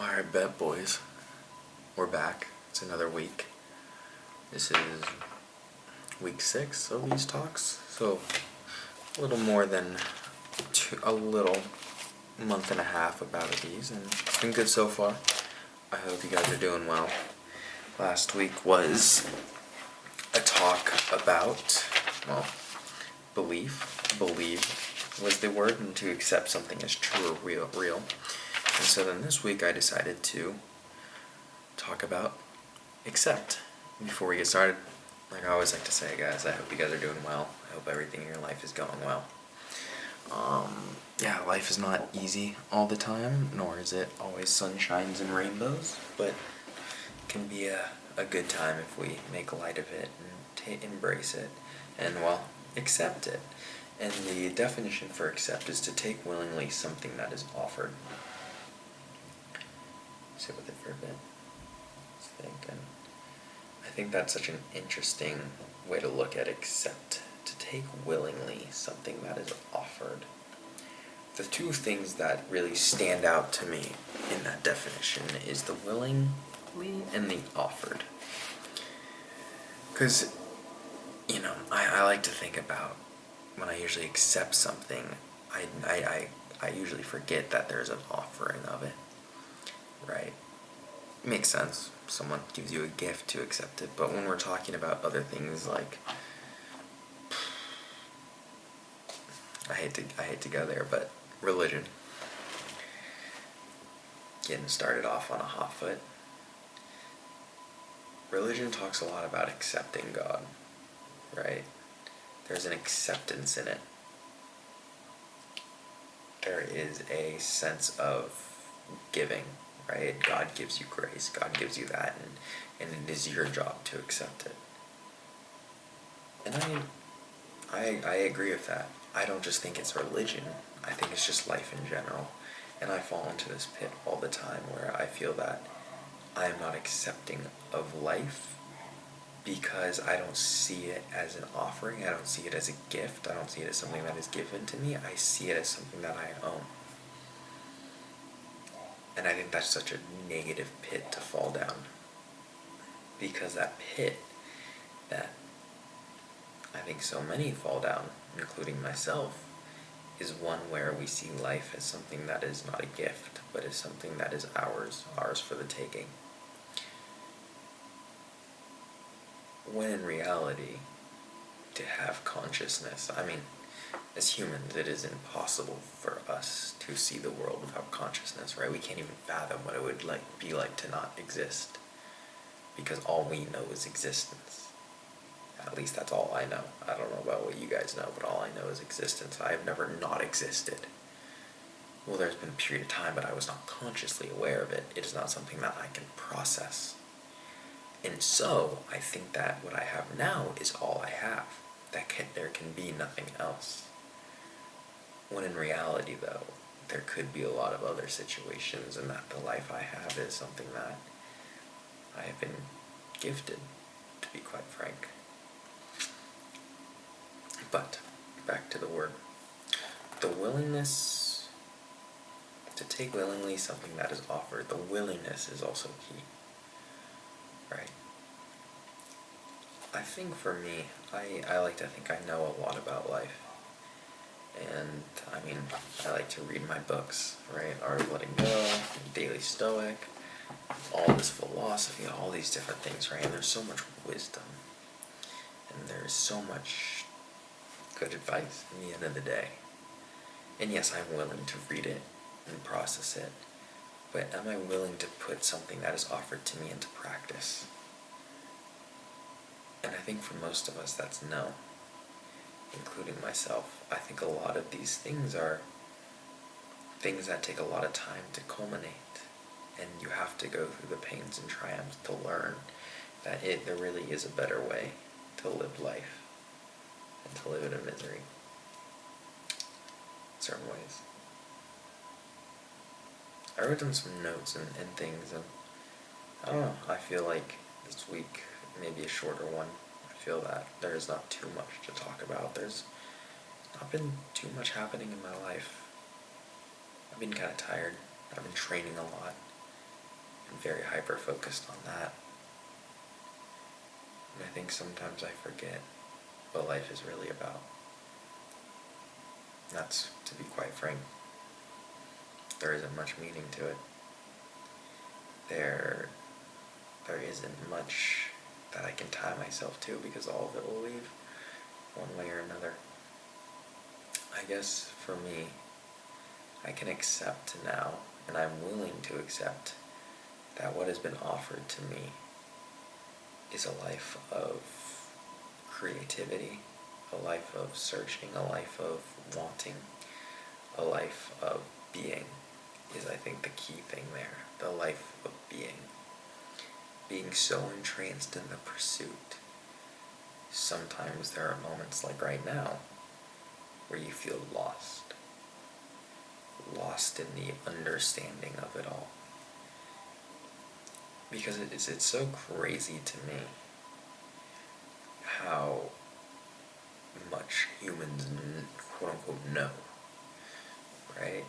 Alright, bet boys. We're back. It's another week. This is week 6 of these talks. So, a little more than a little month and a half about these, and it's been good so far. I hope you guys are doing well. Last week was a talk about, well, belief. Believe was the word, and to accept something as true or real. And so then this week I decided to talk about accept. Before we get started, like I always like to say, guys, I hope you guys are doing well. I hope everything in your life is going well. Yeah, life is not easy all the time, nor is it always sunshines and rainbows, but it can be a good time if we make light of it and embrace it and, well, accept it. And the definition for accept is to take willingly something that is offered. Sit with it for a bit. Let's think. And I think that's such an interesting way to look at accept. To take willingly something that is offered. The two things that really stand out to me in that definition is the willingly and the offered. Because, I like to think about when I usually accept something, I usually forget that there's an offering of it. Right? Makes sense. Someone gives you a gift to accept it. But when we're talking about other things like, I hate to go there, but religion. Getting started off on a hot foot. Religion talks a lot about accepting God, right? There's an acceptance in it. There is a sense of giving, right? God gives you grace, God gives you that, and it is your job to accept it. And I agree with that. I don't just think it's religion, I think it's just life in general. And I fall into this pit all the time where I feel that I am not accepting of life because I don't see it as an offering, I don't see it as a gift, I don't see it as something that is given to me, I see it as something that I own. And I think that's such a negative pit to fall down. Because that pit that I think so many fall down, including myself, is one where we see life as something that is not a gift, but is something that is ours for the taking. When in reality, to have consciousness, as humans, it is impossible for us to see the world without consciousness, right? We can't even fathom what it would be like to not exist, because all we know is existence. At least that's all I know. I don't know about what you guys know, but all I know is existence. I have never not existed. Well, there's been a period of time, but I was not consciously aware of it. It is not something that I can process. And so, I think that what I have now is all I have. There can be nothing else. When in reality, though, there could be a lot of other situations, and that the life I have is something that I have been gifted, to be quite frank. But, back to the word. The willingness to take willingly something that is offered, the willingness is also key. Right? I think for me, I like to think I know a lot about life. And, I like to read my books, right? Art of Letting Go, Daily Stoic, all this philosophy, all these different things, right? And there's so much wisdom. And there's so much good advice in the end of the day. And yes, I'm willing to read it and process it. But am I willing to put something that is offered to me into practice? And I think for most of us that's no, including myself. I think a lot of these things are things that take a lot of time to culminate, and you have to go through the pains and triumphs to learn that there really is a better way to live life and to live it in misery in certain ways. I wrote down some notes and things, and I don't know, I feel like this week may be a shorter one. I feel that there is not too much to talk about. There's not been too much happening in my life. I've been kind of tired. I've been training a lot. very hyper-focused on that. And I think sometimes I forget what life is really about. And that's, to be quite frank, there isn't much meaning to it. There isn't much that I can tie myself to, because all of it will leave one way or another. I guess for me, I can accept now, and I'm willing to accept, that what has been offered to me is a life of creativity, a life of searching, a life of wanting, a life of being is, I think, the key thing there. The life of being. Being so entranced in the pursuit. Sometimes there are moments like right now where you feel lost. Lost in the understanding of it all. Because it's so crazy to me how much humans quote-unquote know, right?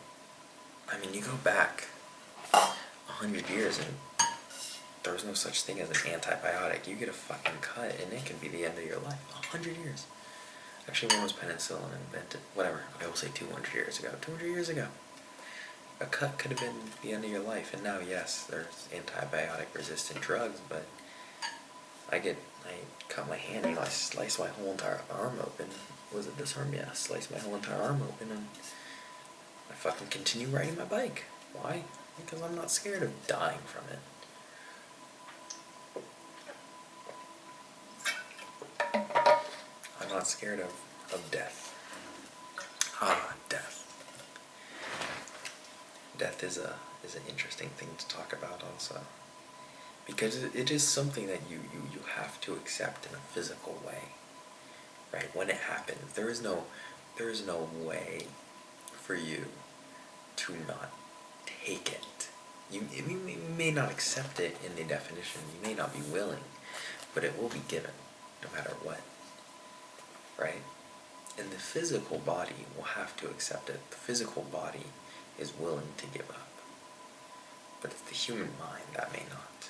I mean, you go back 100 years and there was no such thing as an antibiotic. You get a fucking cut and it can be the end of your life. 100 years. Actually, when was penicillin invented? Whatever. I will say 200 years ago. 200 years ago. A cut could have been the end of your life. And now, yes, there's antibiotic-resistant drugs, but I cut my hand, I sliced my whole entire arm open. Was it this arm? Yeah, sliced my whole entire arm open, and I fucking continue riding my bike. Why? Because I'm not scared of dying from it. I'm not scared of death. Death. Death is an interesting thing to talk about also. Because it is something that you have to accept in a physical way. Right? When it happens, there is no way for you to not take it. You may not accept it in the definition, you may not be willing, but it will be given, no matter what. Right? And the physical body will have to accept it. The physical body is willing to give up. But it's the human mind that may not.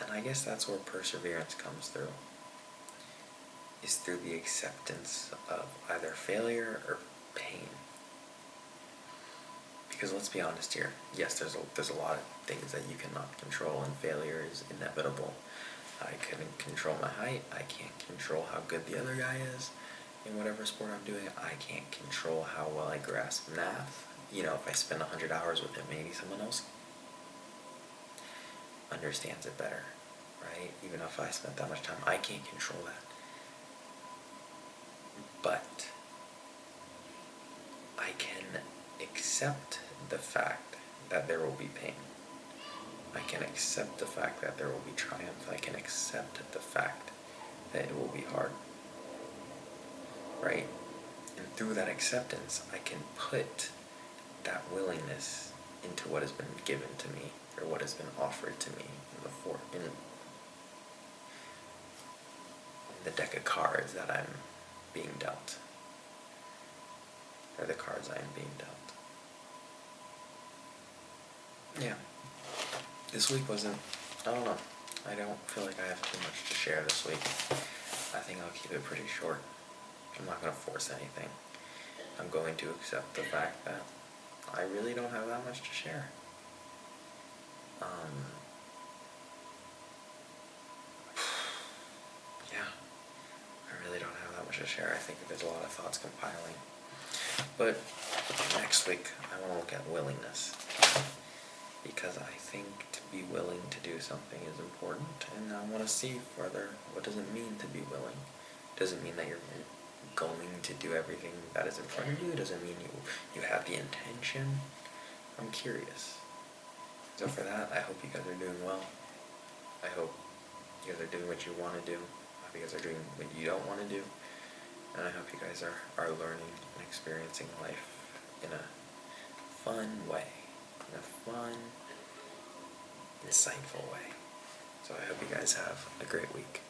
And I guess that's where perseverance comes through. Is through the acceptance of either failure or pain. Because let's be honest here. Yes, there's a lot of things that you cannot control, and failure is inevitable. I couldn't control my height. I can't control how good the other guy is in whatever sport I'm doing. I can't control how well I grasp math. If I spend 100 hours with him, maybe someone else understands it better, right? Even if I spent that much time, I can't control that. But I can accept the fact that there will be pain. I can accept the fact that there will be triumph. I can accept the fact that it will be hard. Right? And through that acceptance, I can put that willingness into what has been given to me, or what has been offered to me in the deck of cards that I'm being dealt. Or the cards I am being dealt. Yeah. This week wasn't, I don't know. I don't feel like I have too much to share this week. I think I'll keep it pretty short. I'm not going to force anything. I'm going to accept the fact that I really don't have that much to share. Yeah. I really don't have that much to share. I think there's a lot of thoughts compiling. But next week, I want to look at willingness. Because I think to be willing to do something is important, and I want to see further what does it mean to be willing. Does it mean that you're going to do everything that is in front of you? Does it mean you have the intention? I'm curious. So for that, I hope you guys are doing well. I hope you guys are doing what you want to do. I hope you guys are doing what you don't want to do. And I hope you guys are learning and experiencing life in a fun way. In a fun, insightful way. So I hope you guys have a great week.